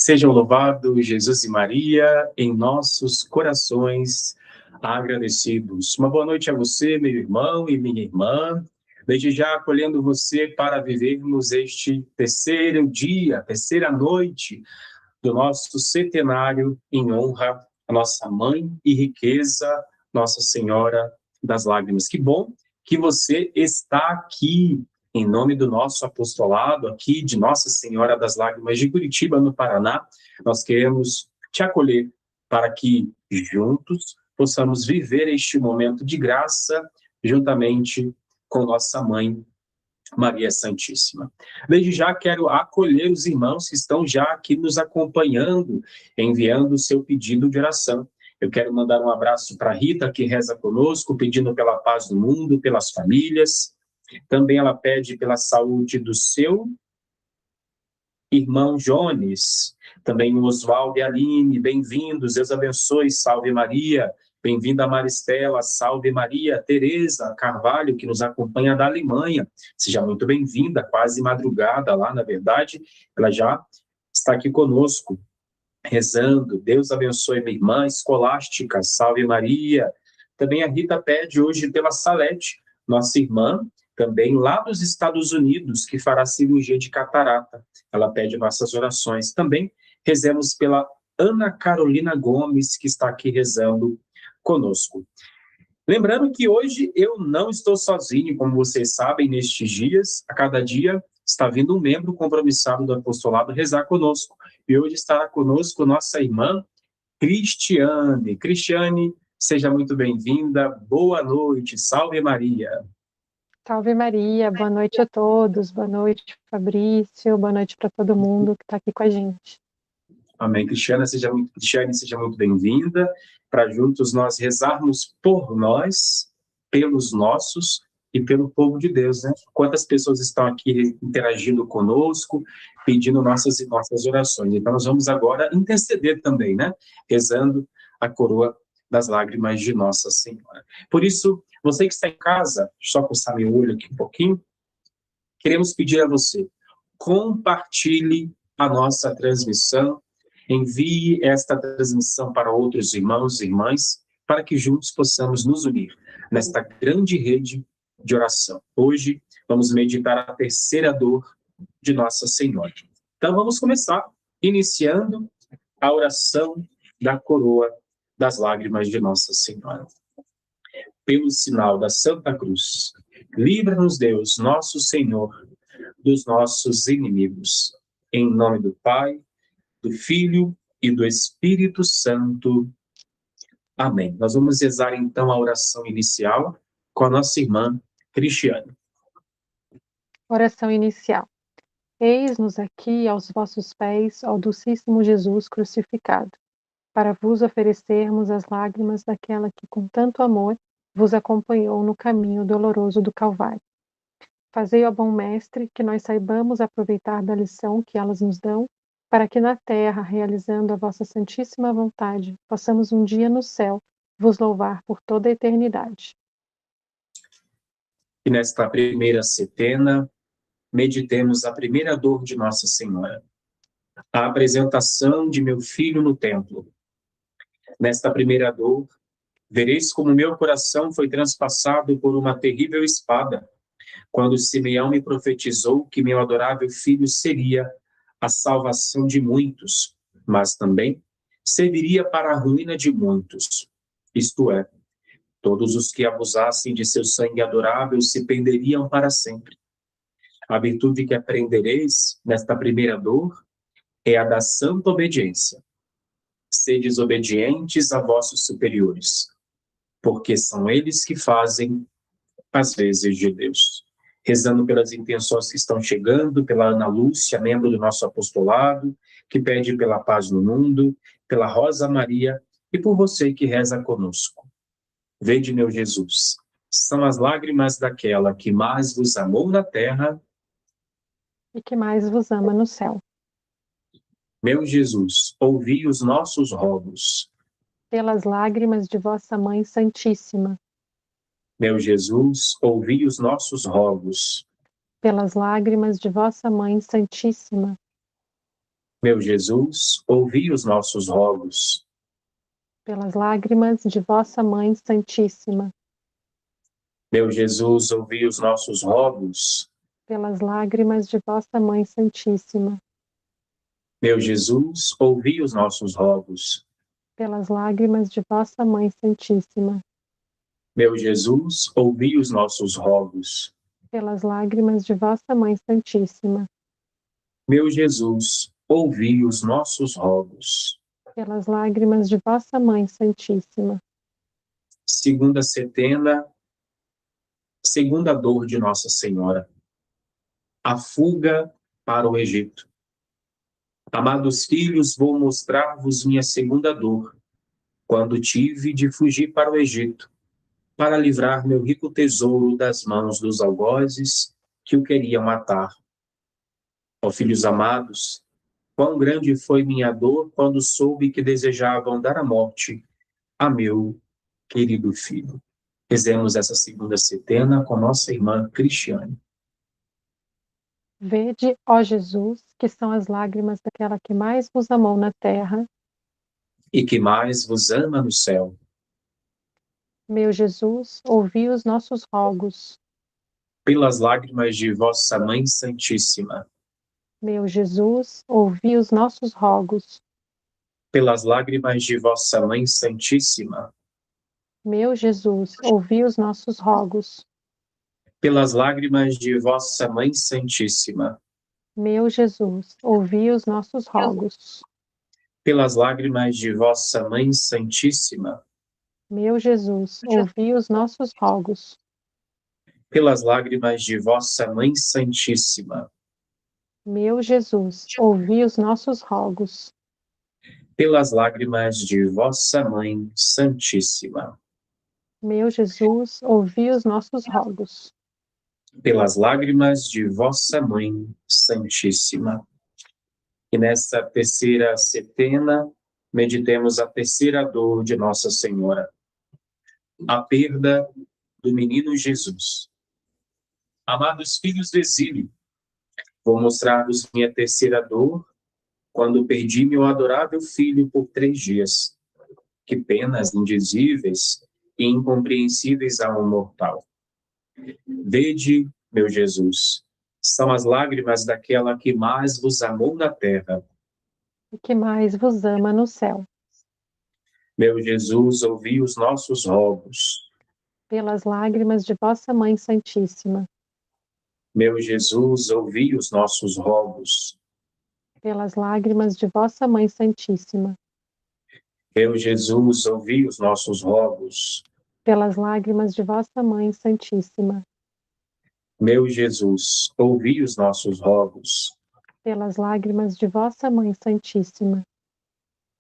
Sejam louvados Jesus e Maria em nossos corações agradecidos. Uma boa noite a você, meu irmão e minha irmã. Desde já acolhendo você para vivermos este terceiro dia, terceira noite do nosso centenário em honra à nossa mãe e riqueza, Nossa Senhora das Lágrimas. Que bom que você está aqui em nome do nosso apostolado, aqui de Nossa Senhora das Lágrimas de Curitiba, no Paraná. Nós queremos te acolher para que juntos possamos viver este momento de graça juntamente com nossa mãe Maria Santíssima. Desde já quero acolher os irmãos que estão já aqui nos acompanhando, enviando o seu pedido de oração. Eu quero mandar um abraço para a Rita, que reza conosco, pedindo pela paz do mundo, pelas famílias. Também ela pede pela saúde do seu irmão Jones, também o Oswaldo e a Aline, bem-vindos, Deus abençoe, salve Maria. Bem-vinda Maristela, salve Maria. Tereza Carvalho, que nos acompanha da Alemanha, seja muito bem-vinda, quase madrugada lá, na verdade, ela já está aqui conosco, rezando. Deus abençoe minha irmã Escolástica, salve Maria. Também a Rita pede hoje pela Salete, nossa irmã, também lá dos Estados Unidos, que fará cirurgia de catarata. Ela pede nossas orações. Também rezemos pela Ana Carolina Gomes, que está aqui rezando conosco. Lembrando que hoje eu não estou sozinho, como vocês sabem, nestes dias, a cada dia está vindo um membro compromissado do apostolado rezar conosco. E hoje estará conosco nossa irmã Cristiane. Cristiane, seja muito bem-vinda, boa noite, salve Maria. Salve Maria, boa noite a todos, boa noite Fabrício, boa noite para todo mundo que está aqui com a gente. Amém. Cristiane, seja muito bem-vinda, para juntos nós rezarmos por nós, pelos nossos e pelo povo de Deus, né? Quantas pessoas estão aqui interagindo conosco, pedindo nossas orações. Então nós vamos agora interceder também, né? Rezando a coroa das lágrimas de Nossa Senhora. Por isso, você que está em casa, só coçar meu olho aqui um pouquinho, queremos pedir a você, compartilhe a nossa transmissão, envie esta transmissão para outros irmãos e irmãs, para que juntos possamos nos unir nesta grande rede de oração. Hoje vamos meditar a terceira dor de Nossa Senhora. Então vamos começar iniciando a oração da coroa das lágrimas de Nossa Senhora. Pelo sinal da Santa Cruz, livra-nos Deus, nosso Senhor, dos nossos inimigos. Em nome do Pai, do Filho e do Espírito Santo. Amém. Nós vamos rezar então a oração inicial com a nossa irmã Cristiane. Oração inicial. Eis-nos aqui aos vossos pés, ó Docíssimo Jesus crucificado, para vos oferecermos as lágrimas daquela que com tanto amor vos acompanhou no caminho doloroso do Calvário. Fazei, ó bom Mestre, que nós saibamos aproveitar da lição que elas nos dão, para que na terra, realizando a vossa santíssima vontade, possamos um dia no céu vos louvar por toda a eternidade. E nesta primeira setena, meditemos a primeira dor de Nossa Senhora, a apresentação de meu filho no templo. Nesta primeira dor, vereis como meu coração foi transpassado por uma terrível espada, quando Simeão me profetizou que meu adorável filho seria a salvação de muitos, mas também serviria para a ruína de muitos. Isto é, todos os que abusassem de seu sangue adorável se perderiam para sempre. A virtude que aprendereis nesta primeira dor é a da santa obediência. Sedes obedientes a vossos superiores, porque são eles que fazem as vezes de Deus. Rezando pelas intenções que estão chegando, pela Ana Lúcia, membro do nosso apostolado, que pede pela paz no mundo, pela Rosa Maria e por você que reza conosco. Vede, meu Jesus, são as lágrimas daquela que mais vos amou na terra E que mais vos ama no céu. Meu Jesus, ouvi os nossos rogos. Pelas lágrimas de vossa Mãe Santíssima. Meu Jesus, ouvi os nossos rogos. Pelas lágrimas de vossa Mãe Santíssima. Meu Jesus, ouvi os nossos rogos. Pelas lágrimas de vossa Mãe Santíssima. Meu Jesus, ouvi os nossos rogos. Pelas lágrimas de vossa Mãe Santíssima. Meu Jesus, ouvi os nossos rogos. Pelas lágrimas de vossa Mãe Santíssima. Meu Jesus, ouvi os nossos rogos. Pelas lágrimas de vossa Mãe Santíssima. Meu Jesus, ouvi os nossos rogos. Pelas lágrimas de vossa Mãe Santíssima. Segunda setena, segunda dor de Nossa Senhora. A fuga para o Egito. Amados filhos, vou mostrar-vos minha segunda dor, quando tive de fugir para o Egito, para livrar meu rico tesouro das mãos dos algozes que o queriam matar. Ó filhos amados, quão grande foi minha dor quando soube que desejavam dar a morte a meu querido filho. Rezemos essa segunda setena com nossa irmã Cristiane. Vede, ó Jesus, que são as lágrimas daquela que mais vos amou na terra. E que mais vos ama no céu. Meu Jesus, ouvi os nossos rogos. Pelas lágrimas de vossa Mãe Santíssima. Meu Jesus, ouvi os nossos rogos. Pelas lágrimas de vossa Mãe Santíssima. Meu Jesus, ouvi os nossos rogos. Pelas lágrimas de vossa Mãe Santíssima. Meu Jesus, ouvi os nossos rogos. Pelas lágrimas de vossa Mãe Santíssima. Meu Jesus, ouvi os nossos rogos. Pelas lágrimas de vossa Mãe Santíssima. Meu Jesus, ouvi os nossos rogos. Pelas lágrimas de vossa Mãe Santíssima. Meu Jesus, ouvi os nossos rogos. Pelas lágrimas de vossa Mãe Santíssima. E nesta terceira setena, meditemos a terceira dor de Nossa Senhora, a perda do menino Jesus. Amados filhos do exílio, vou mostrar-vos minha terceira dor, quando perdi meu adorável filho por 3 dias. Que penas indizíveis e incompreensíveis a um mortal. Vede, meu Jesus, são as lágrimas daquela que mais vos amou na terra. E que mais vos ama no céu. Meu Jesus, ouvi os nossos rogos. Pelas lágrimas de vossa Mãe Santíssima. Meu Jesus, ouvi os nossos rogos. Pelas lágrimas de vossa Mãe Santíssima. Meu Jesus, ouvi os nossos rogos. Pelas lágrimas de vossa Mãe Santíssima. Meu Jesus, ouvi os nossos rogos. Pelas lágrimas de vossa Mãe Santíssima.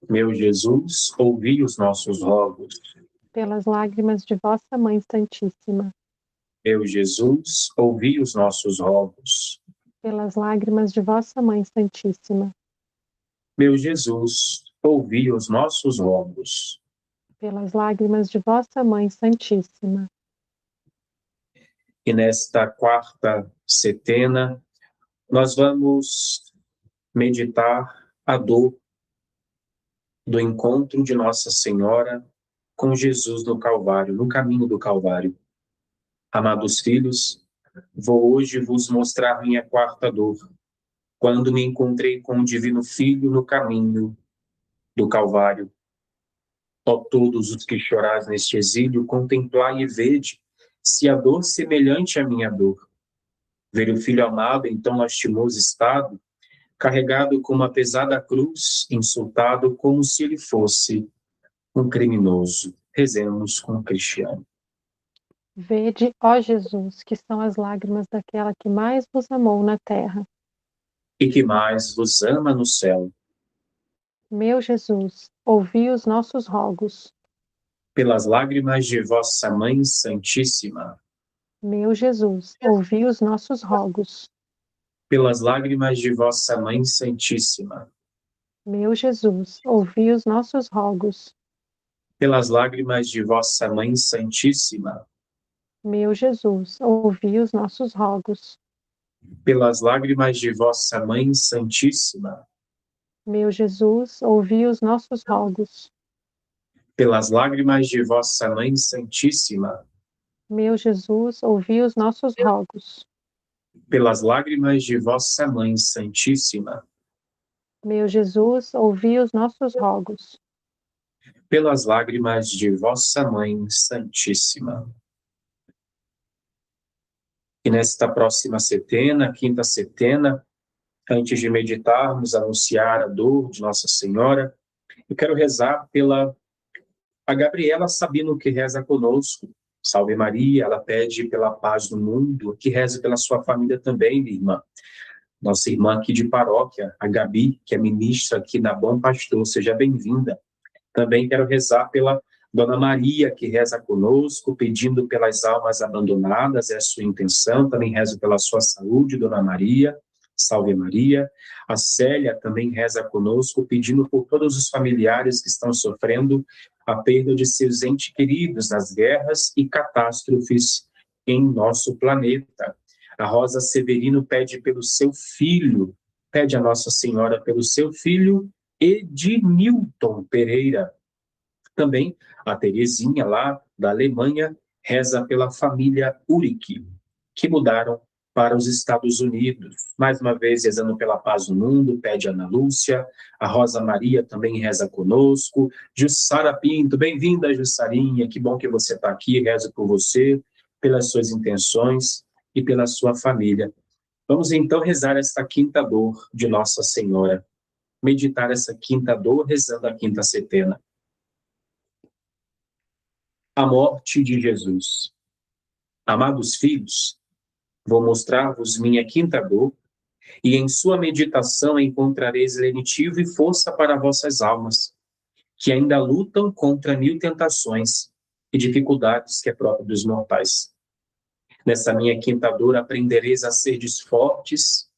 Meu Jesus, ouvi os nossos rogos. Pelas lágrimas de vossa Mãe Santíssima. Meu Jesus, ouvi os nossos rogos. Pelas lágrimas de vossa Mãe Santíssima. Meu Jesus, ouvi os nossos rogos. Pelas lágrimas de vossa Mãe Santíssima. E nesta quarta setena, nós vamos meditar a dor do encontro de Nossa Senhora com Jesus no Calvário, no caminho do Calvário. Amados filhos, vou hoje vos mostrar minha quarta dor, quando me encontrei com o Divino Filho no caminho do Calvário. Ó todos os que chorais neste exílio, contemplai e vede se a dor semelhante à minha dor. Ver o Filho amado em tão lastimoso estado, carregado com uma pesada cruz, insultado como se ele fosse um criminoso. Rezemos com Cristiane. Vede, ó Jesus, que são as lágrimas daquela que mais vos amou na terra. E que mais vos ama no céu. Meu Jesus, ouvi os nossos rogos. Pelas lágrimas de vossa Mãe Santíssima. Meu Jesus, ouvi os nossos rogos. Pelas lágrimas de vossa Mãe Santíssima. Meu Jesus, ouvi os nossos rogos. Pelas lágrimas de vossa Mãe Santíssima. Meu Jesus, ouvi os nossos rogos. Pelas lágrimas de vossa Mãe Santíssima. Meu Jesus, ouvi os nossos rogos. Pelas lágrimas de vossa Mãe Santíssima, Meu Jesus, ouvi os nossos rogos. pelas lágrimas de vossa Mãe Santíssima, Meu Jesus, ouvi os nossos rogos. pelas lágrimas de vossa Mãe Santíssima. E nesta próxima setena, quinta setena, antes de meditarmos, anunciar a dor de Nossa Senhora, eu quero rezar pela a Gabriela Sabino, que reza conosco. Salve Maria, ela pede pela paz do mundo, que reze pela sua família também, minha irmã. Nossa irmã aqui de paróquia, a Gabi, que é ministra aqui na Bom Pastor, seja bem-vinda. Também quero rezar pela Dona Maria, que reza conosco, pedindo pelas almas abandonadas, é a sua intenção. Também rezo pela sua saúde, Dona Maria. Salve Maria. A Célia também reza conosco, pedindo por todos os familiares que estão sofrendo a perda de seus entes queridos nas guerras e catástrofes em nosso planeta. A Rosa Severino pede pelo seu filho, pede a Nossa Senhora pelo seu filho, Ednilton Pereira. Também a Terezinha, lá da Alemanha, reza pela família Uric, que mudaram para os Estados Unidos. Mais uma vez, rezando pela paz no mundo, pede a Ana Lúcia. A Rosa Maria também reza conosco. Jussara Pinto, bem-vinda, Jussarinha. Que bom que você está aqui. Rezo por você, pelas suas intenções e pela sua família. Vamos então rezar esta quinta dor de Nossa Senhora. Meditar essa quinta dor rezando a quinta setena. A morte de Jesus. Amados filhos, vou mostrar-vos minha quinta dor, e em sua meditação encontrareis lenitivo e força para vossas almas, que ainda lutam contra mil tentações e dificuldades que é próprio dos mortais. Nessa minha quinta dor aprendereis a serdes fortes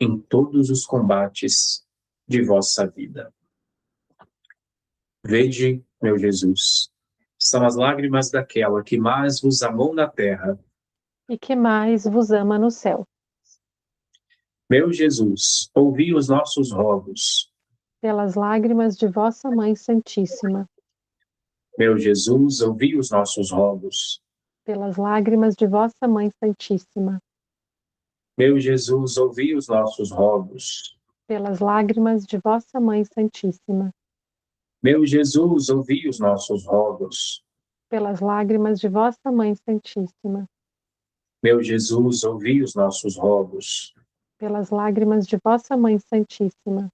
em todos os combates de vossa vida. Vede, meu Jesus, são as lágrimas daquela que mais vos amou na terra. E que mais vos ama no céu. Meu Jesus, ouvi os nossos rogos. Pelas lágrimas de vossa Mãe Santíssima. Meu Jesus, ouvi os nossos rogos. Pelas lágrimas de vossa Mãe Santíssima. Meu Jesus, ouvi os nossos rogos. Pelas lágrimas de vossa Mãe Santíssima. Meu Jesus, ouvi os nossos rogos. Pelas lágrimas de vossa Mãe Santíssima. Meu Jesus, ouvi os nossos rogos. Pelas lágrimas de vossa Mãe Santíssima.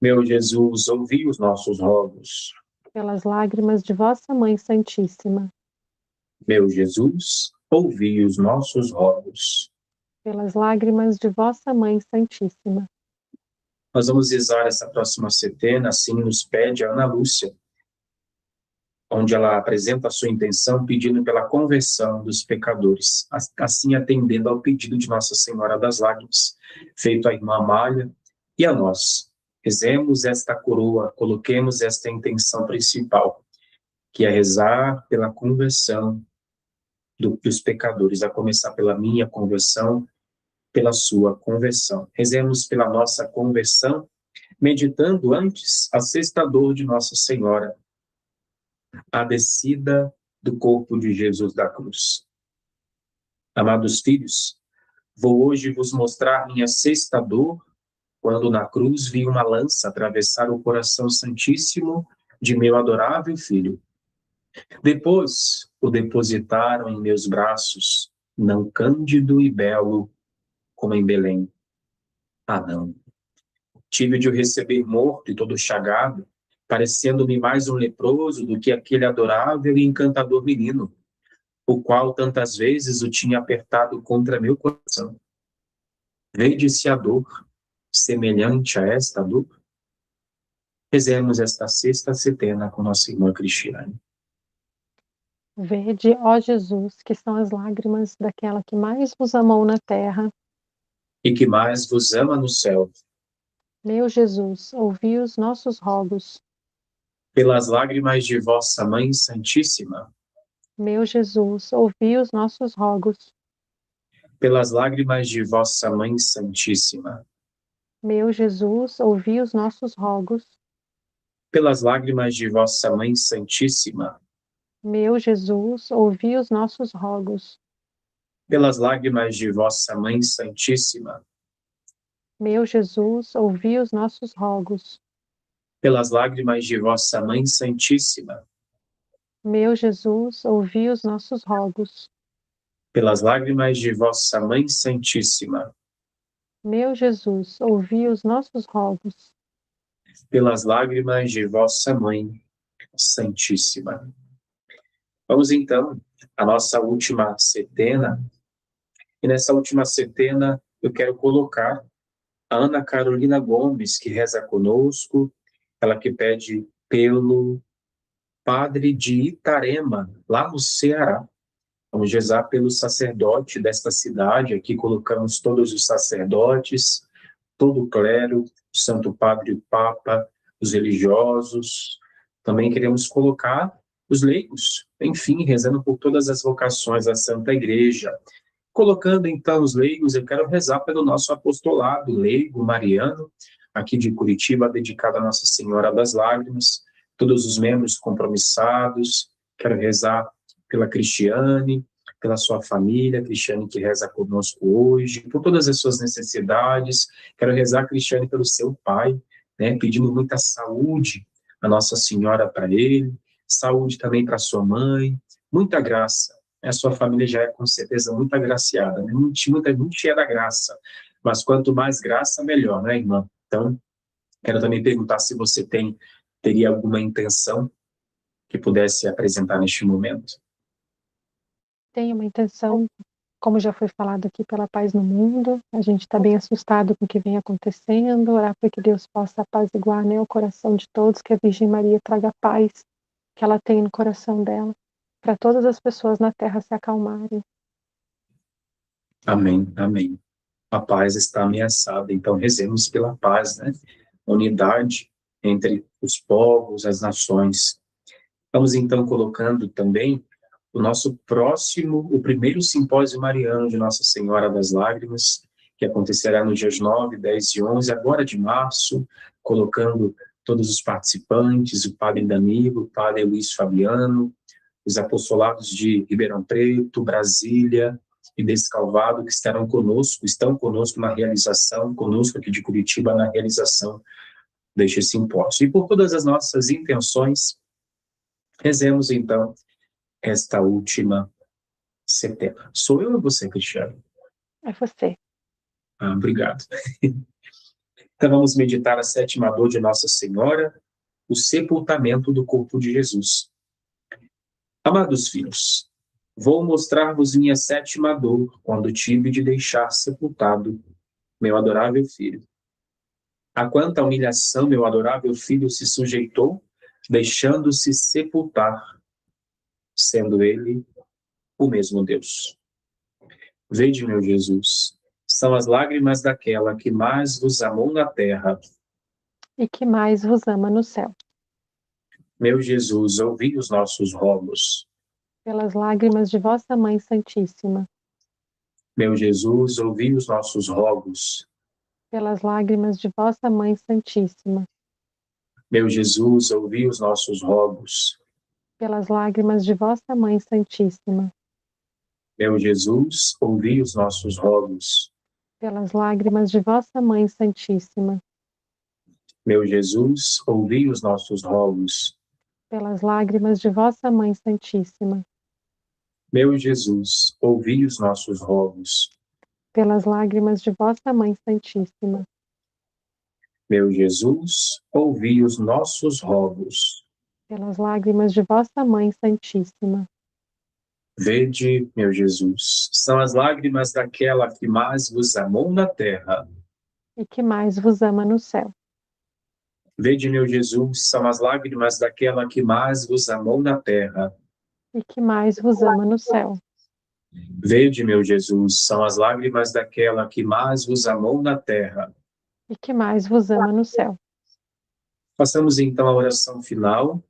Meu Jesus, ouvi os nossos rogos. Pelas lágrimas de vossa Mãe Santíssima. Meu Jesus, ouvi os nossos rogos. Pelas lágrimas de vossa Mãe Santíssima. Nós vamos rezar essa próxima setena, assim nos pede a Ana Lúcia, onde ela apresenta a sua intenção pedindo pela conversão dos pecadores, assim atendendo ao pedido de Nossa Senhora das Lágrimas, feito à irmã Amália e a nós. Rezemos esta coroa, coloquemos esta intenção principal, que é rezar pela conversão dos pecadores, a começar pela minha conversão, pela sua conversão. Rezemos pela nossa conversão, meditando antes a sexta dor de Nossa Senhora, a descida do corpo de Jesus da cruz. Amados filhos, vou hoje vos mostrar minha sexta dor, quando na cruz vi uma lança atravessar o coração santíssimo de meu adorável filho. Depois o depositaram em meus braços, não cândido e belo como em Belém. Ah, não. Tive de o receber morto e todo chagado, parecendo-me mais um leproso do que aquele adorável e encantador menino, o qual tantas vezes o tinha apertado contra meu coração. Vede-se a dor, semelhante a esta dor? Rezemos esta sexta setena com nossa irmã Cristiane. Vede, ó Jesus, que são as lágrimas daquela que mais vos amou na terra. E que mais vos ama no céu. Meu Jesus, ouvi os nossos rogos. Pelas lágrimas de vossa Mãe Santíssima. Meu Jesus, ouvi os nossos rogos. Pelas lágrimas de vossa Mãe Santíssima. Meu Jesus, ouvi os nossos rogos. Pelas lágrimas de vossa Mãe Santíssima, Meu Jesus, ouvi os nossos rogos. pelas lágrimas de vossa Mãe Santíssima, Meu Jesus, ouvi os nossos rogos. pelas lágrimas de vossa Mãe Santíssima, Meu Jesus, ouvi os nossos rogos. pelas lágrimas de vossa Mãe Santíssima, Meu Jesus, ouvi os nossos rogos. pelas lágrimas de vossa Mãe Santíssima. Vamos então à nossa última setena, e nessa última setena eu quero colocar a Ana Carolina Gomes, que reza conosco, ela que pede pelo padre de Itarema, lá no Ceará. Vamos rezar pelo sacerdote desta cidade, aqui colocamos todos os sacerdotes, todo o clero, o Santo Padre e o Papa, os religiosos. Também queremos colocar os leigos, enfim, rezando por todas as vocações da Santa Igreja. Colocando então os leigos, eu quero rezar pelo nosso apostolado leigo mariano, aqui de Curitiba, dedicado a Nossa Senhora das Lágrimas, todos os membros compromissados. Quero rezar pela Cristiane, pela sua família, Cristiane que reza conosco hoje, por todas as suas necessidades. Quero rezar, Cristiane, pelo seu pai, né, pedindo muita saúde a Nossa Senhora para ele, saúde também para sua mãe, muita graça. A sua família já é com certeza muito agraciada, né? Muito cheia da graça, mas quanto mais graça, melhor, né, irmã? Então, quero também perguntar se você teria alguma intenção que pudesse apresentar neste momento. Tenho uma intenção, como já foi falado aqui, pela paz no mundo. A gente está bem assustado com o que vem acontecendo, orar para que Deus possa apaziguar, né, o coração de todos, que a Virgem Maria traga paz que ela tem no coração dela, para todas as pessoas na Terra se acalmarem. Amém, amém. A paz está ameaçada, então rezemos pela paz, né? Unidade entre os povos, as nações. Vamos então colocando também o nosso próximo, o primeiro simpósio mariano de Nossa Senhora das Lágrimas, que acontecerá nos dias 9, 10 e 11, agora de março, colocando todos os participantes, o padre Danilo, o padre Luiz Fabiano, os apostolados de Ribeirão Preto, Brasília e Descalvado, que estão conosco na realização, conosco aqui de Curitiba, na realização deste simpósio. E por todas as nossas intenções, rezemos então esta última setembro. Sou eu ou você, Cristiano? É você. Obrigado. Então vamos meditar a sétima dor de Nossa Senhora, o sepultamento do corpo de Jesus. Amados filhos, vou mostrar-vos minha sétima dor quando tive de deixar sepultado meu adorável filho. A quanta humilhação meu adorável filho se sujeitou, deixando-se sepultar, sendo ele o mesmo Deus. Vede, meu Jesus, são as lágrimas daquela que mais vos amou na terra. E que mais vos ama no céu. Meu Jesus, ouvi os nossos rogos. Pelas lágrimas de vossa Mãe Santíssima. Meu Jesus, ouvi os nossos rogos. Pelas lágrimas de vossa Mãe Santíssima. Meu Jesus, ouvi os nossos rogos. Pelas lágrimas de vossa Mãe Santíssima. Meu Jesus, ouvi os nossos rogos. Pelas lágrimas de vossa Mãe Santíssima. Meu Jesus, ouvi os nossos rogos. Pelas lágrimas de vossa Mãe Santíssima. Meu Jesus, ouvi os nossos rogos. Pelas lágrimas de vossa Mãe Santíssima. Meu Jesus, ouvi os nossos rogos. Pelas lágrimas de vossa Mãe Santíssima. Vede, meu Jesus, são as lágrimas daquela que mais vos amou na terra. E que mais vos ama no céu. Vede, meu Jesus, são as lágrimas daquela que mais vos amou na terra. E que mais vos ama no céu. Vede, meu Jesus, são as lágrimas daquela que mais vos amou na terra. E que mais vos ama no céu. Façamos então a oração final.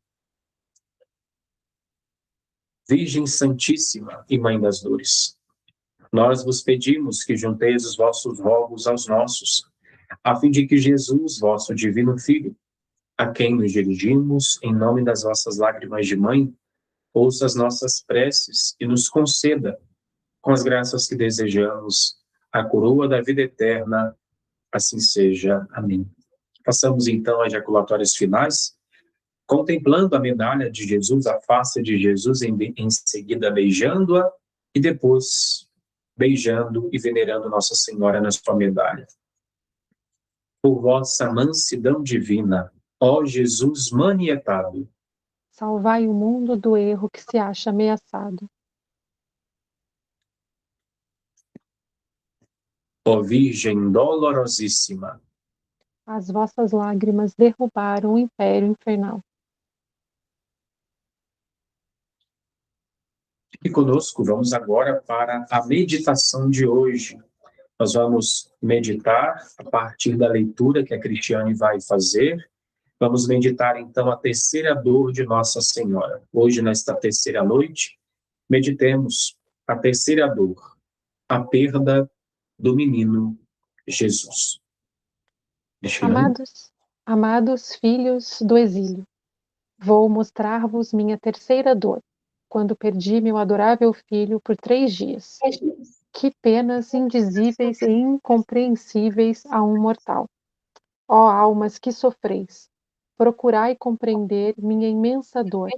Virgem Santíssima e Mãe das Dores, nós vos pedimos que junteis os vossos rogos aos nossos, a fim de que Jesus, vosso divino Filho, a quem nos dirigimos em nome das vossas lágrimas de mãe, ouça as nossas preces e nos conceda, com as graças que desejamos, a coroa da vida eterna. Assim seja. Amém. Passamos então às jaculatórias finais, contemplando a medalha de Jesus, a face de Jesus, em seguida beijando-a e depois beijando e venerando Nossa Senhora na sua medalha. Por vossa mansidão divina, ó Jesus manietado, Salvai o mundo do erro que se acha ameaçado. ó Virgem dolorosíssima, As vossas lágrimas derrubaram o império infernal. e conosco vamos agora para a meditação de hoje. Nós vamos meditar a partir da leitura que a Cristiane vai fazer. Vamos meditar então a terceira dor de Nossa Senhora. Hoje, nesta terceira noite, meditemos a terceira dor, a perda do menino Jesus. Cristiane? Amados filhos do exílio, vou mostrar-vos minha terceira dor, quando perdi meu adorável filho por 3 dias. Que penas indizíveis e incompreensíveis a um mortal. Ó almas que sofreis, procurai compreender minha imensa dor,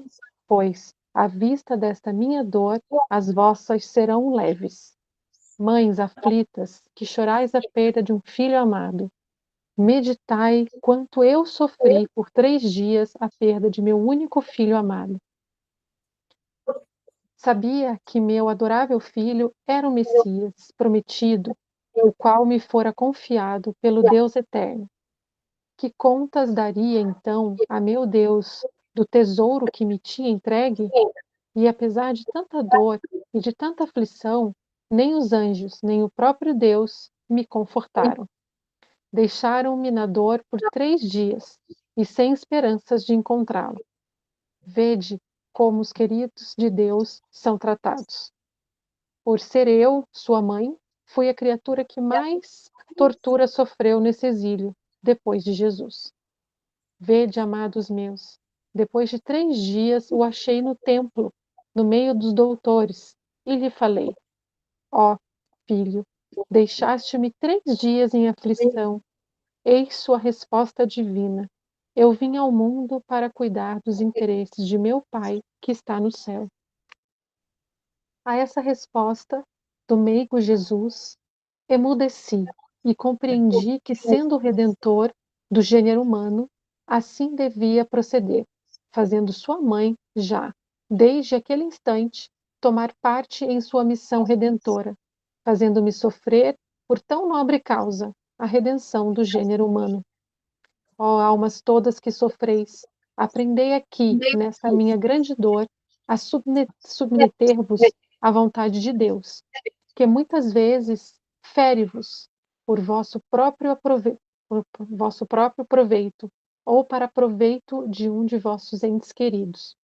pois, à vista desta minha dor, as vossas serão leves. Mães aflitas, que chorais a perda de um filho amado, meditai quanto eu sofri por 3 dias a perda de meu único filho amado. Sabia que meu adorável filho era o Messias prometido, o qual me fora confiado pelo Deus eterno. Que contas daria então a meu Deus do tesouro que me tinha entregue? E apesar de tanta dor e de tanta aflição, nem os anjos, nem o próprio Deus me confortaram. Deixaram-me na dor por 3 dias e sem esperanças de encontrá-lo. Vede como os queridos de Deus são tratados. Por ser eu, sua mãe, fui a criatura que mais tortura sofreu nesse exílio, depois de Jesus. Vede, amados meus, depois de 3 dias o achei no templo, no meio dos doutores, e lhe falei: ó, filho, deixaste-me 3 dias em aflição. Eis sua resposta divina. Eu vim ao mundo para cuidar dos interesses de meu Pai que está no céu. A essa resposta do meigo Jesus, emudeci e compreendi que, sendo o redentor do gênero humano, assim devia proceder, fazendo sua mãe já, desde aquele instante, tomar parte em sua missão redentora, fazendo-me sofrer por tão nobre causa, a redenção do gênero humano. Ó almas todas que sofreis, aprendei aqui, nesta minha grande dor, a submeter-vos à vontade de Deus, que muitas vezes fere-vos por vosso próprio proveito, ou para proveito de um de vossos entes queridos.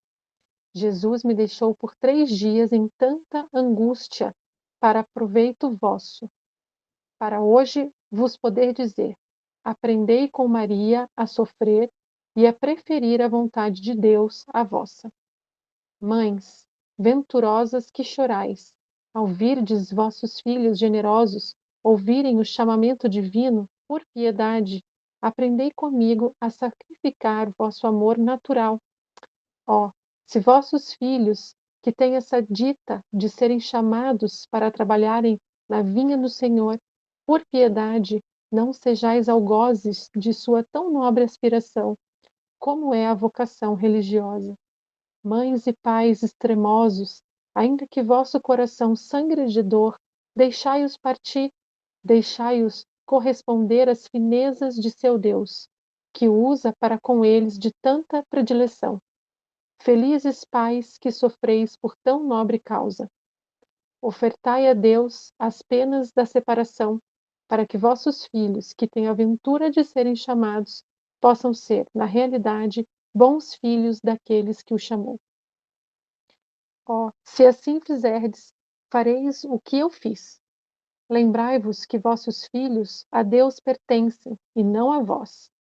Jesus me deixou por 3 dias em tanta angústia para proveito vosso, para hoje vos poder dizer: aprendei com Maria a sofrer e a preferir a vontade de Deus à vossa. Mães, venturosas que chorais, ao virdes vossos filhos generosos ouvirem o chamamento divino, por piedade, aprendei comigo a sacrificar vosso amor natural. Ó, se vossos filhos, que têm essa dita de serem chamados para trabalharem na vinha do Senhor, por piedade, não sejais algozes de sua tão nobre aspiração, como é a vocação religiosa. Mães e pais extremosos, ainda que vosso coração sangre de dor, deixai-os partir, deixai-os corresponder às finezas de seu Deus, que usa para com eles de tanta predileção. Felizes pais que sofreis por tão nobre causa. Ofertai a Deus as penas da separação, para que vossos filhos, que têm a ventura de serem chamados, possam ser, na realidade, bons filhos daqueles que o chamou. Ó, se assim fizerdes, fareis o que eu fiz. Lembrai-vos que vossos filhos a Deus pertencem, e não a vós.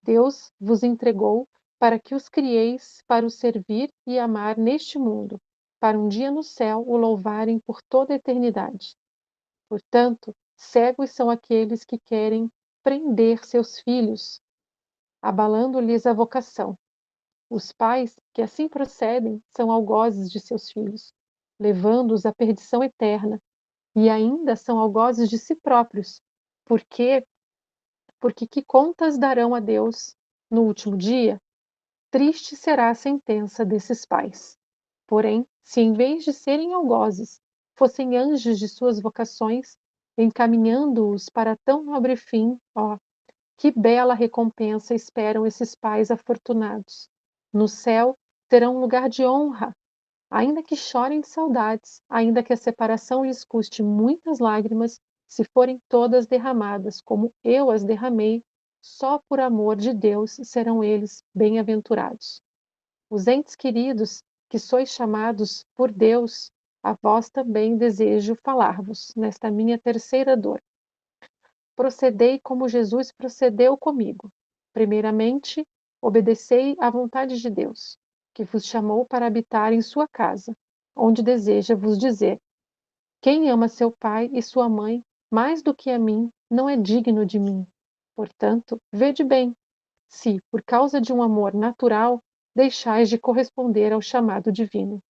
Deus vos entregou para que os crieis para o servir e amar neste mundo, para um dia no céu o louvarem por toda a eternidade. Portanto, cegos são aqueles que querem prender seus filhos, abalando-lhes a vocação. Os pais que assim procedem são algozes de seus filhos, levando-os à perdição eterna, e ainda são algozes de si próprios, porque que contas darão a Deus no último dia? Triste será a sentença desses pais. Porém, se em vez de serem algozes, fossem anjos de suas vocações, encaminhando-os para tão nobre fim, ó, que bela recompensa esperam esses pais afortunados. No céu terão um lugar de honra, ainda que chorem de saudades, ainda que a separação lhes custe muitas lágrimas, se forem todas derramadas, como eu as derramei, só por amor de Deus serão eles bem-aventurados. Os entes queridos, que sois chamados por Deus, a vós também desejo falar-vos, nesta minha terceira dor. Procedei como Jesus procedeu comigo. Primeiramente, obedecei à vontade de Deus, que vos chamou para habitar em sua casa, onde deseja vos dizer: quem ama seu pai e sua mãe mais do que a mim, não é digno de mim. Portanto, vede bem, se, por causa de um amor natural, deixais de corresponder ao chamado divino.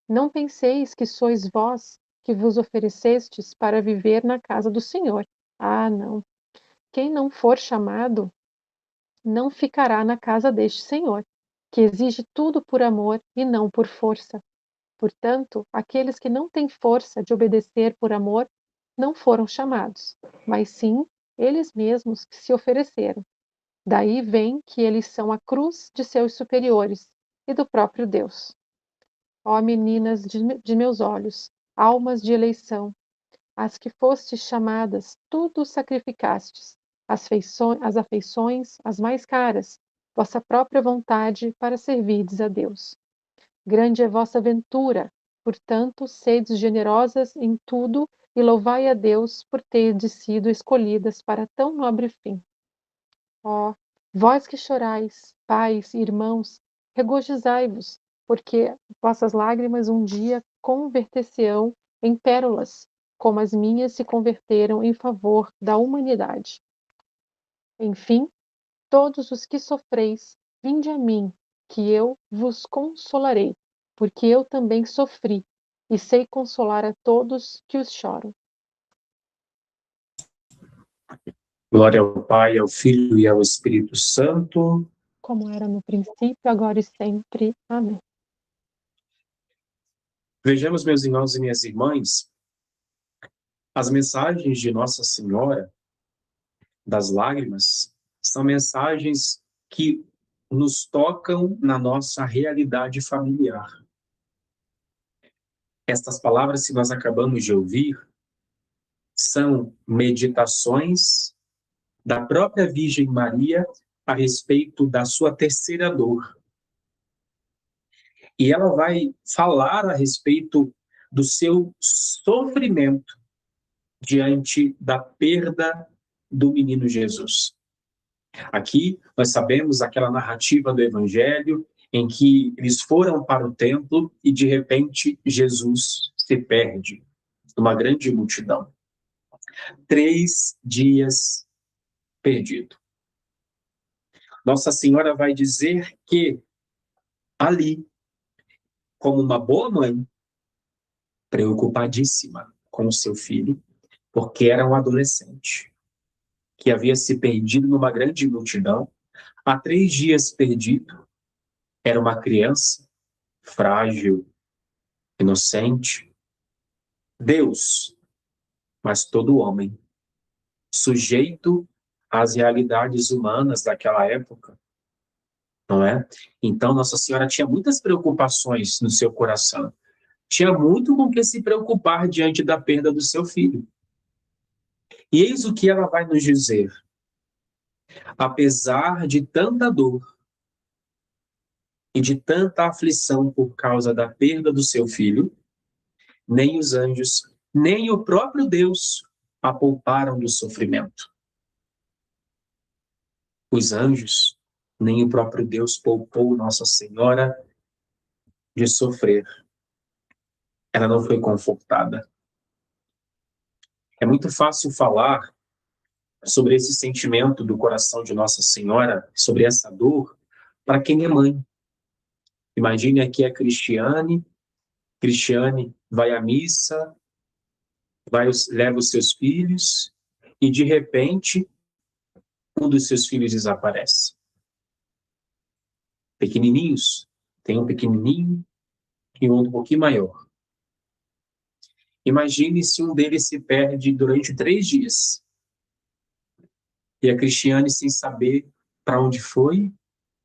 Não penseis que sois vós que vos oferecestes para viver na casa do Senhor. Ah, não. Quem não for chamado não ficará na casa deste Senhor, que exige tudo por amor e não por força. Portanto, aqueles que não têm força de obedecer por amor não foram chamados, mas sim eles mesmos que se ofereceram. Daí vem que eles são a cruz de seus superiores e do próprio Deus. Ó meninas de meus olhos, almas de eleição, as que fostes chamadas, tudo sacrificastes, as afeições, as mais caras, vossa própria vontade para servirdes a Deus. Grande é vossa ventura, portanto, sedes generosas em tudo e louvai a Deus por terdes sido escolhidas para tão nobre fim. Ó, vós que chorais, pais e irmãos, regozijai-vos, porque vossas lágrimas um dia converter-se-ão em pérolas, como as minhas se converteram em favor da humanidade. Enfim, todos os que sofreis, vinde a mim, que eu vos consolarei, porque eu também sofri, e sei consolar a todos que os choram. Glória ao Pai, ao Filho e ao Espírito Santo. Como era no princípio, agora e sempre. Amém. Vejamos, meus irmãos e minhas irmãs, as mensagens de Nossa Senhora das Lágrimas são mensagens que nos tocam na nossa realidade familiar. Estas palavras que nós acabamos de ouvir são meditações da própria Virgem Maria a respeito da sua terceira dor. E ela vai falar a respeito do seu sofrimento diante da perda do menino Jesus. Aqui nós sabemos aquela narrativa do Evangelho em que eles foram para o templo e de repente Jesus se perde numa grande multidão. 3 dias perdido. Nossa Senhora vai dizer que ali, como uma boa mãe, preocupadíssima com o seu filho, porque era um adolescente que havia se perdido numa grande multidão, há 3 dias perdido, era uma criança frágil, inocente. Deus, mas todo homem, sujeito às realidades humanas daquela época, não é? Então, Nossa Senhora tinha muitas preocupações no seu coração. Tinha muito com que se preocupar diante da perda do seu filho. E eis o que ela vai nos dizer. Apesar de tanta dor e de tanta aflição por causa da perda do seu filho, nem os anjos nem o próprio Deus a pouparam do sofrimento. Os anjos, nem o próprio Deus poupou Nossa Senhora de sofrer. Ela não foi confortada. É muito fácil falar sobre esse sentimento do coração de Nossa Senhora, sobre essa dor, para quem é mãe. Imagine aqui a Cristiane vai à missa, leva os seus filhos, e de repente, um dos seus filhos desaparece. Pequenininhos, tem um pequenininho e um pouquinho maior. Imagine se um deles se perde durante 3 dias. E a Cristiane, sem saber para onde foi,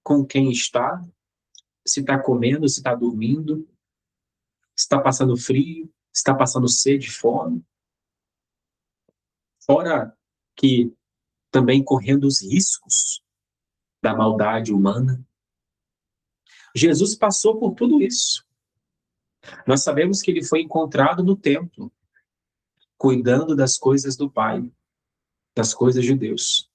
com quem está, se está comendo, se está dormindo, se está passando frio, se está passando sede, fome. Fora que também correndo os riscos da maldade humana. Jesus passou por tudo isso. Nós sabemos que ele foi encontrado no templo, cuidando das coisas do Pai, das coisas de Deus.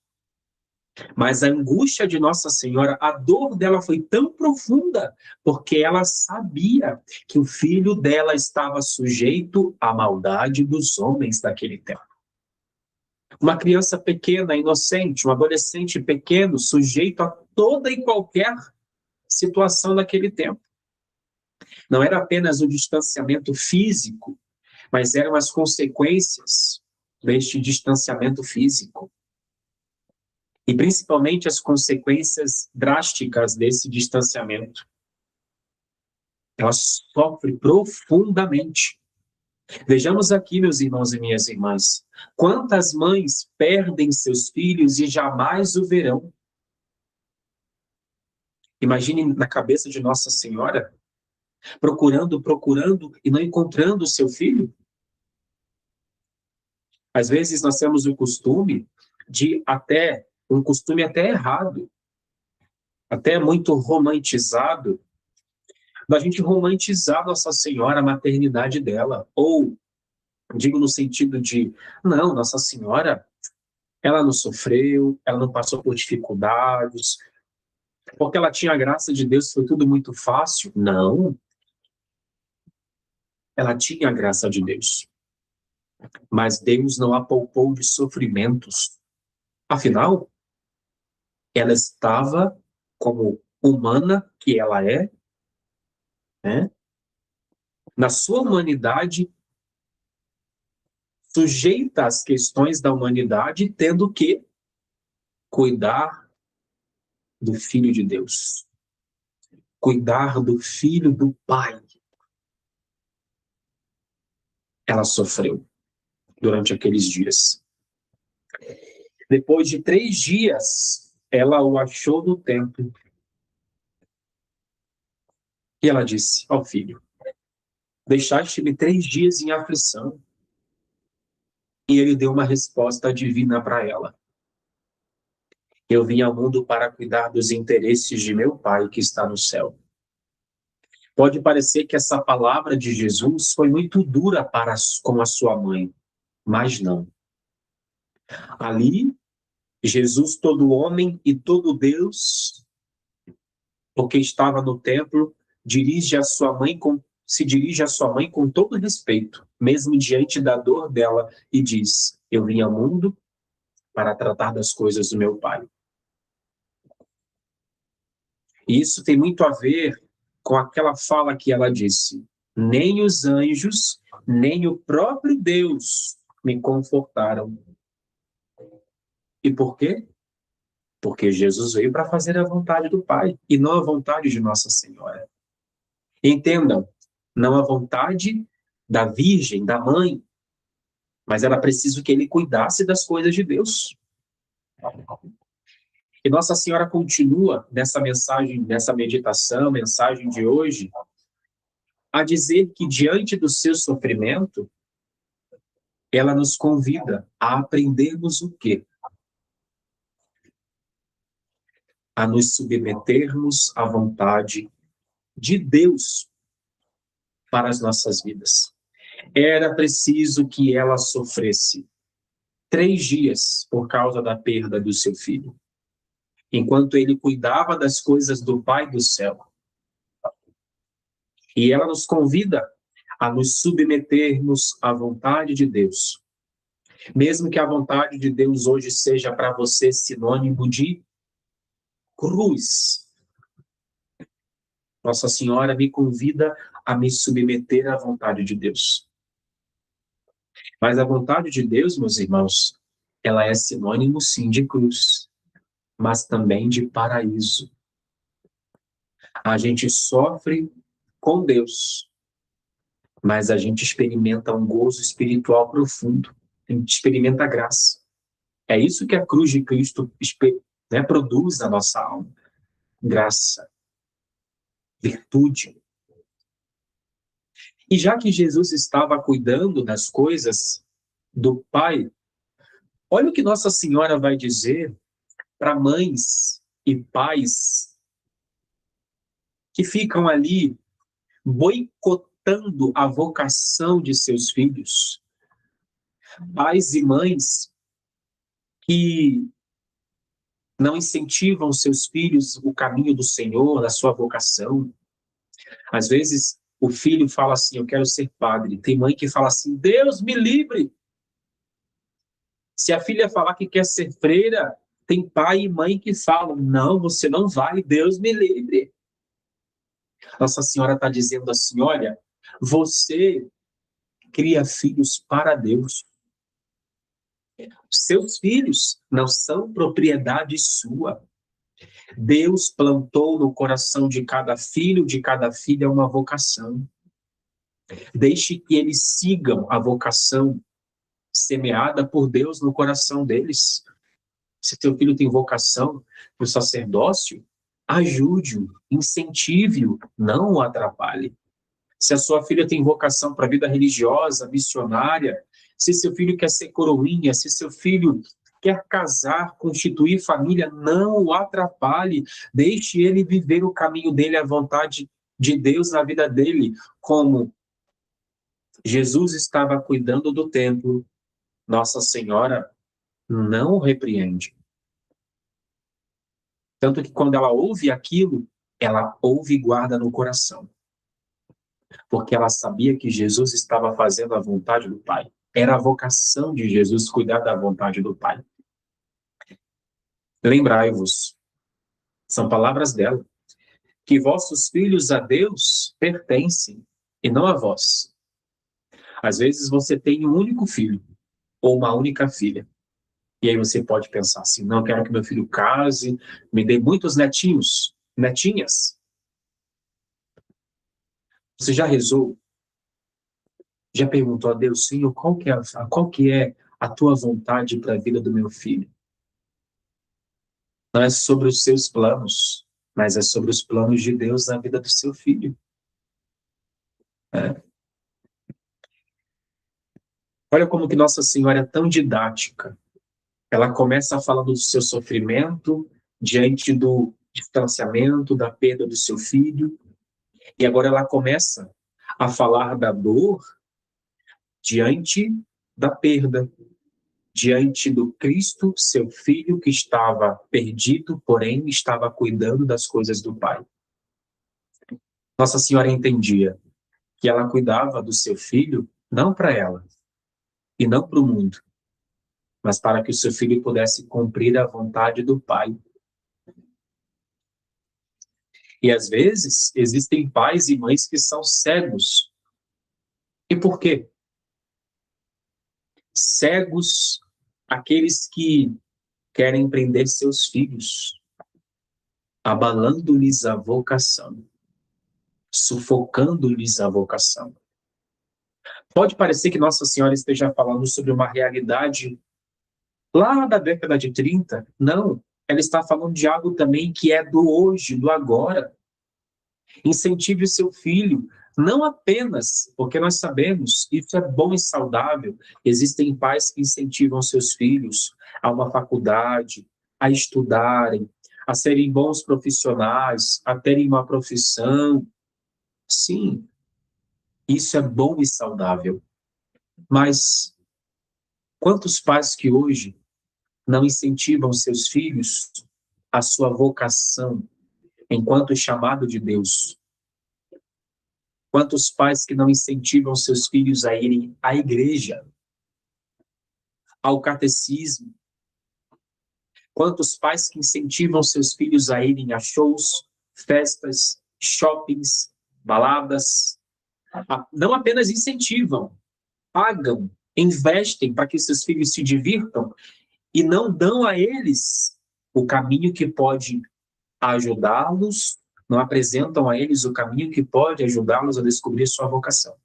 Mas a angústia de Nossa Senhora, a dor dela foi tão profunda, porque ela sabia que o filho dela estava sujeito à maldade dos homens daquele tempo. Uma criança pequena, inocente, um adolescente pequeno, sujeito a toda e qualquer situação daquele tempo. Não era apenas o distanciamento físico, mas eram as consequências deste distanciamento físico. E principalmente as consequências drásticas desse distanciamento. Ela sofre profundamente. Vejamos aqui, meus irmãos e minhas irmãs, quantas mães perdem seus filhos e jamais o verão. Imagine na cabeça de Nossa Senhora, procurando e não encontrando o seu filho. Às vezes nós temos o costume um costume até errado, até muito romantizado, da gente romantizar Nossa Senhora, a maternidade dela, ou digo no sentido de, não, Nossa Senhora, ela não sofreu, ela não passou por dificuldades, porque ela tinha a graça de Deus, foi tudo muito fácil. Não, ela tinha a graça de Deus, mas Deus não a poupou de sofrimentos. Afinal, ela estava, como humana que ela é, né, na sua humanidade, sujeita às questões da humanidade, tendo que cuidar do Filho de Deus, cuidar do Filho do Pai. Ela sofreu durante aqueles dias. Depois de 3 dias, ela o achou no templo. E ela disse ao filho: deixaste-me 3 dias em aflição. E ele deu uma resposta divina para ela: eu vim ao mundo para cuidar dos interesses de meu Pai que está no céu. Pode parecer que essa palavra de Jesus foi muito dura com a sua mãe, mas não. Ali, Jesus, todo homem e todo Deus, porque estava no templo, se dirige à sua mãe com todo respeito, mesmo diante da dor dela, e diz: eu vim ao mundo para tratar das coisas do meu Pai. E isso tem muito a ver com aquela fala que ela disse: nem os anjos, nem o próprio Deus me confortaram. E por quê? Porque Jesus veio para fazer a vontade do Pai e não a vontade de Nossa Senhora. Entendam, não a vontade da Virgem, da Mãe, mas era preciso que ele cuidasse das coisas de Deus. E Nossa Senhora continua nessa mensagem, nessa meditação, mensagem de hoje, a dizer que diante do seu sofrimento, ela nos convida a aprendermos o quê? A nos submetermos à vontade de Deus para as nossas vidas. Era preciso que ela sofresse 3 dias por causa da perda do seu filho, enquanto ele cuidava das coisas do Pai do céu. E ela nos convida a nos submetermos à vontade de Deus. Mesmo que a vontade de Deus hoje seja para você sinônimo de cruz. Nossa Senhora me convida a me submeter à vontade de Deus. Mas a vontade de Deus, meus irmãos, ela é sinônimo sim de cruz, mas também de paraíso. A gente sofre com Deus, mas a gente experimenta um gozo espiritual profundo, a gente experimenta a graça. É isso que a cruz de Cristo produz na nossa alma. Graça, virtude. E já que Jesus estava cuidando das coisas do Pai, olha o que Nossa Senhora vai dizer para mães e pais que ficam ali boicotando a vocação de seus filhos. Pais e mães que não incentivam seus filhos o caminho do Senhor, da sua vocação. Às vezes, o filho fala assim, eu quero ser padre. Tem mãe que fala assim, Deus me livre. Se a filha falar que quer ser freira, tem pai e mãe que falam, não, você não vai, Deus me livre. Nossa Senhora está dizendo assim, olha, você cria filhos para Deus. Seus filhos não são propriedade sua. Deus plantou no coração de cada filho, de cada filha, uma vocação. Deixe que eles sigam a vocação semeada por Deus no coração deles. Se teu filho tem vocação para o sacerdócio, ajude-o, incentive-o, não o atrapalhe. Se a sua filha tem vocação para a vida religiosa, missionária, se seu filho quer ser coroinha, se seu filho quer casar, constituir família, não o atrapalhe, deixe ele viver o caminho dele, a vontade de Deus na vida dele, como Jesus estava cuidando do templo, Nossa Senhora não o repreende. Tanto que quando ela ouve aquilo, ela ouve e guarda no coração. Porque ela sabia que Jesus estava fazendo a vontade do Pai. Era a vocação de Jesus cuidar da vontade do Pai. Lembrai-vos, são palavras dela, que vossos filhos a Deus pertencem e não a vós. Às vezes você tem um único filho ou uma única filha. E aí você pode pensar assim, não, quero que meu filho case, me dê muitos netinhos, netinhas. Você já rezou? Já perguntou a Deus, Senhor, qual que é a tua vontade para a vida do meu filho? Não é sobre os seus planos, mas é sobre os planos de Deus na vida do seu filho. É. Olha como que Nossa Senhora é tão didática. Ela começa falando do seu sofrimento diante do distanciamento, da perda do seu filho, e agora ela começa a falar da dor diante da perda, diante do Cristo, seu filho, que estava perdido, porém estava cuidando das coisas do Pai. Nossa Senhora entendia que ela cuidava do seu filho não para ela e não para o mundo, mas para que o seu filho pudesse cumprir a vontade do Pai. E às vezes existem pais e mães que são cegos. E por quê? Cegos, aqueles que querem prender seus filhos, abalando-lhes a vocação, sufocando-lhes a vocação. Pode parecer que Nossa Senhora esteja falando sobre uma realidade lá da década de 30. Não, ela está falando de algo também que é do hoje, do agora. Incentive o seu filho, não apenas, porque nós sabemos, isso é bom e saudável, existem pais que incentivam seus filhos a uma faculdade, a estudarem, a serem bons profissionais, a terem uma profissão. Sim, isso é bom e saudável. Mas quantos pais que hoje não incentivam seus filhos a sua vocação enquanto chamado de Deus? Quantos pais que não incentivam seus filhos a irem à igreja, ao catecismo? Quantos pais que incentivam seus filhos a irem a shows, festas, shoppings, baladas? Não apenas incentivam, pagam, investem para que seus filhos se divirtam e não dão a eles o caminho que pode ajudá-los, não apresentam a eles o caminho que pode ajudá-los a descobrir sua vocação.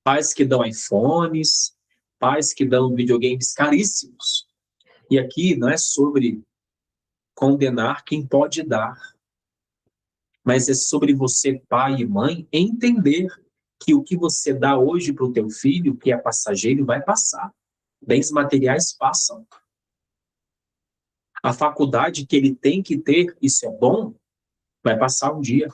Pais que dão iPhones, pais que dão videogames caríssimos. E aqui não é sobre condenar quem pode dar, mas é sobre você, pai e mãe, entender que o que você dá hoje para o teu filho, que é passageiro, vai passar. Bens materiais passam. A faculdade que ele tem que ter, isso é bom, vai passar um dia.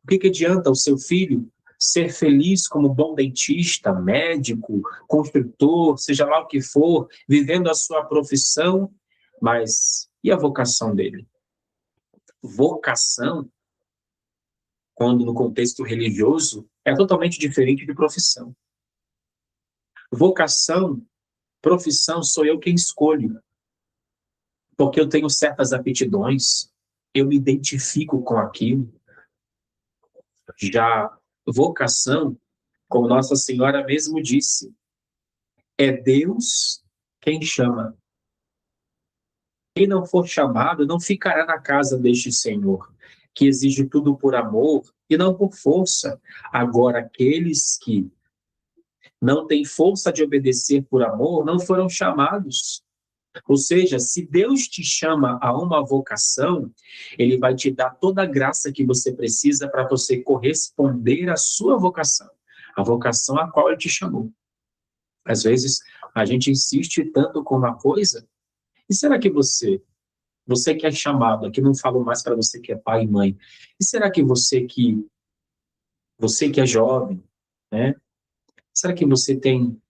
O que adianta o seu filho ser feliz como bom dentista, médico, construtor, seja lá o que for, vivendo a sua profissão, mas e a vocação dele? Vocação, quando no contexto religioso, é totalmente diferente de profissão. Vocação, profissão, sou eu quem escolho, porque eu tenho certas aptidões, eu me identifico com aquilo. Já vocação, como Nossa Senhora mesmo disse, é Deus quem chama. Quem não for chamado não ficará na casa deste Senhor, que exige tudo por amor e não por força. Agora, aqueles que não têm força de obedecer por amor não foram chamados. Ou seja, se Deus te chama a uma vocação, Ele vai te dar toda a graça que você precisa para você corresponder à sua vocação, a vocação a qual Ele te chamou. Às vezes, a gente insiste tanto com uma coisa, e será que você que é chamado, aqui não falo mais para você que é pai e mãe, e será que você que é jovem, né? Será que você tem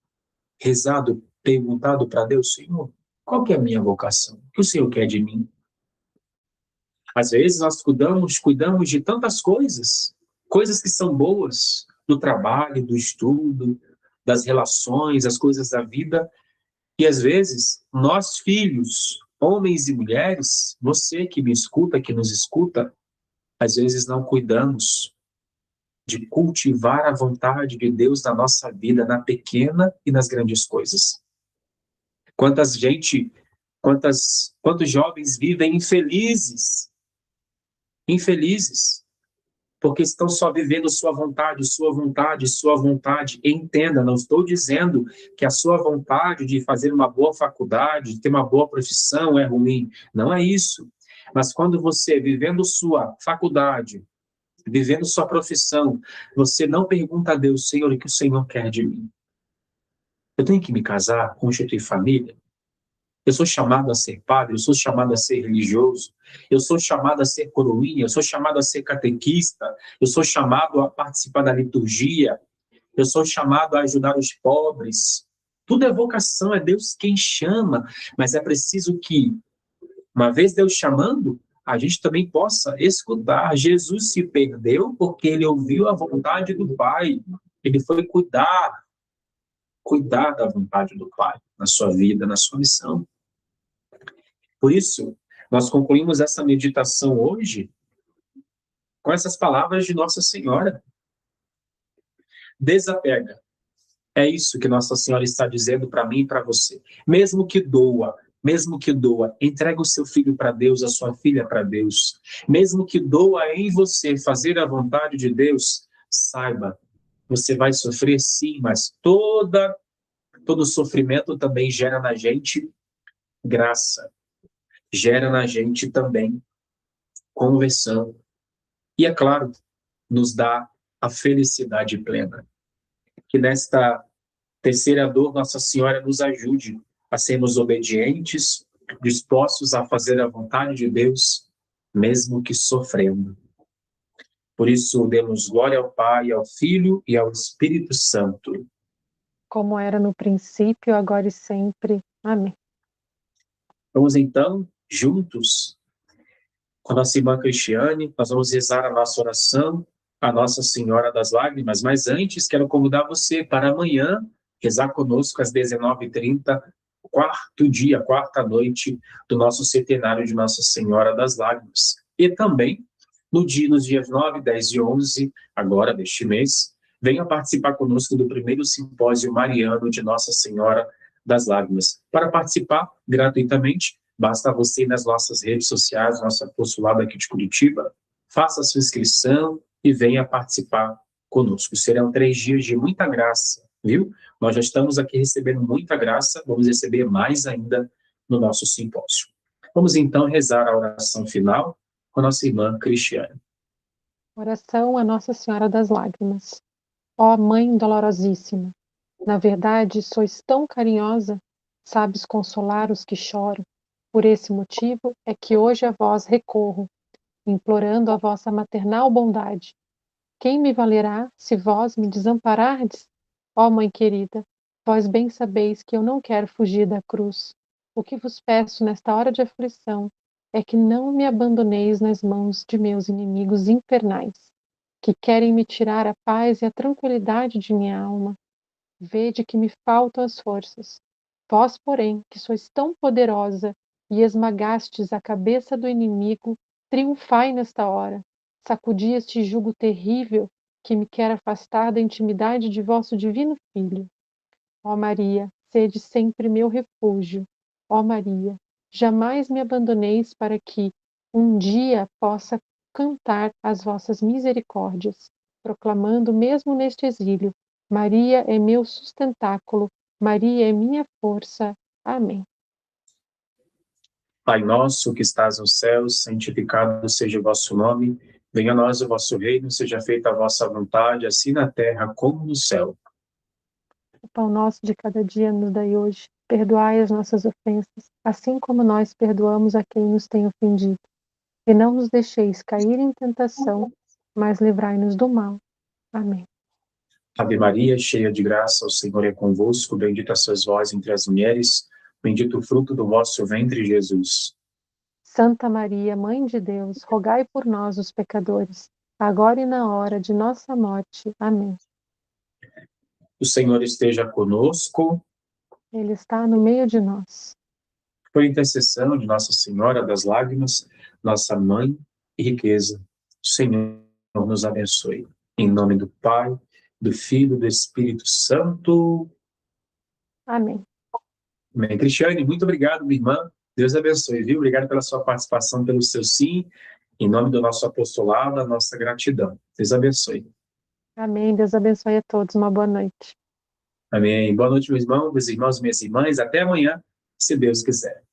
rezado, perguntado para Deus, Senhor, qual que é a minha vocação? O que o Senhor quer de mim? Às vezes nós cuidamos de tantas coisas, coisas que são boas, do trabalho, do estudo, das relações, as coisas da vida, e às vezes nós filhos, homens e mulheres, você que me escuta, que nos escuta, às vezes não cuidamos de cultivar a vontade de Deus na nossa vida, na pequena e nas grandes coisas. Quantos jovens vivem infelizes, porque estão só vivendo sua vontade, sua vontade, sua vontade. Entenda, não estou dizendo que a sua vontade de fazer uma boa faculdade, de ter uma boa profissão é ruim. Não é isso. Mas quando você, vivendo sua faculdade, vivendo sua profissão, você não pergunta a Deus, Senhor, o que o Senhor quer de mim? Eu tenho que me casar, constituir família? Eu sou chamado a ser padre, eu sou chamado a ser religioso, eu sou chamado a ser coroinha, eu sou chamado a ser catequista, eu sou chamado a participar da liturgia, eu sou chamado a ajudar os pobres. Tudo é vocação, é Deus quem chama, mas é preciso que, uma vez Deus chamando, a gente também possa escutar. Jesus se perdeu porque ele ouviu a vontade do Pai, ele foi cuidar da vontade do Pai na sua vida, na sua missão. Por isso, nós concluímos essa meditação hoje com essas palavras de Nossa Senhora. Desapega. É isso que Nossa Senhora está dizendo para mim e para você. Mesmo que doa, entrega o seu filho para Deus, a sua filha para Deus. Mesmo que doa em você fazer a vontade de Deus, saiba, você vai sofrer sim, mas todo sofrimento também gera na gente graça. Gera na gente também conversão. E, é claro, nos dá a felicidade plena. Que nesta terceira dor, Nossa Senhora nos ajude a sermos obedientes, dispostos a fazer a vontade de Deus, mesmo que sofrendo. Por isso, demos glória ao Pai, ao Filho e ao Espírito Santo, como era no princípio, agora e sempre. Amém. Vamos então, juntos, com a nossa irmã Cristiane, nós vamos rezar a nossa oração a Nossa Senhora das Lágrimas, mas antes quero convidar você para amanhã rezar conosco às 19h30, quarto dia, quarta noite do nosso centenário de Nossa Senhora das Lágrimas. E também, nos dias 9, 10 e 11, agora deste mês, venha participar conosco do primeiro simpósio mariano de Nossa Senhora das Lágrimas. Para participar gratuitamente, basta você ir nas nossas redes sociais, nosso apostolado aqui de Curitiba, faça a sua inscrição e venha participar conosco. Serão 3 dias de muita graça, viu? Nós já estamos aqui recebendo muita graça, vamos receber mais ainda no nosso simpósio. Vamos então rezar a oração final com a nossa irmã Cristiane. Oração a Nossa Senhora das Lágrimas. Ó Mãe dolorosíssima, na verdade sois tão carinhosa, sabes consolar os que choram. Por esse motivo é que hoje a vós recorro, implorando a vossa maternal bondade. Quem me valerá se vós me desamparardes? Ó Mãe querida, vós bem sabeis que eu não quero fugir da cruz. O que vos peço nesta hora de aflição é que não me abandoneis nas mãos de meus inimigos infernais, que querem me tirar a paz e a tranquilidade de minha alma. Vede que me faltam as forças. Vós, porém, que sois tão poderosa e esmagastes a cabeça do inimigo, triunfai nesta hora. Sacudi este jugo terrível que me quer afastar da intimidade de vosso divino Filho. Ó Maria, sede sempre meu refúgio. Ó Maria, jamais me abandoneis para que um dia possa cantar as vossas misericórdias, proclamando mesmo neste exílio: Maria é meu sustentáculo, Maria é minha força. Amém. Pai nosso que estás nos céus, santificado seja o vosso nome. Venha a nós o vosso reino, seja feita a vossa vontade, assim na terra como no céu. O pão nosso de cada dia nos dai hoje. Perdoai as nossas ofensas, assim como nós perdoamos a quem nos tem ofendido. E não nos deixeis cair em tentação, mas livrai-nos do mal. Amém. Ave Maria, cheia de graça, o Senhor é convosco. Bendita sois vós entre as mulheres, bendito o fruto do vosso ventre, Jesus. Santa Maria, Mãe de Deus, rogai por nós, os pecadores, agora e na hora de nossa morte. Amém. O Senhor esteja conosco. Ele está no meio de nós. Por intercessão de Nossa Senhora das Lágrimas, nossa mãe e riqueza, o Senhor nos abençoe. Em nome do Pai, do Filho e do Espírito Santo. Amém. Amém. Cristiane, muito obrigado, minha irmã. Deus abençoe, viu? Obrigado pela sua participação, pelo seu sim. Em nome do nosso apostolado, a nossa gratidão. Deus abençoe. Amém. Deus abençoe a todos. Uma boa noite. Amém. Boa noite, meus irmãos, minhas irmãs. Até amanhã, se Deus quiser.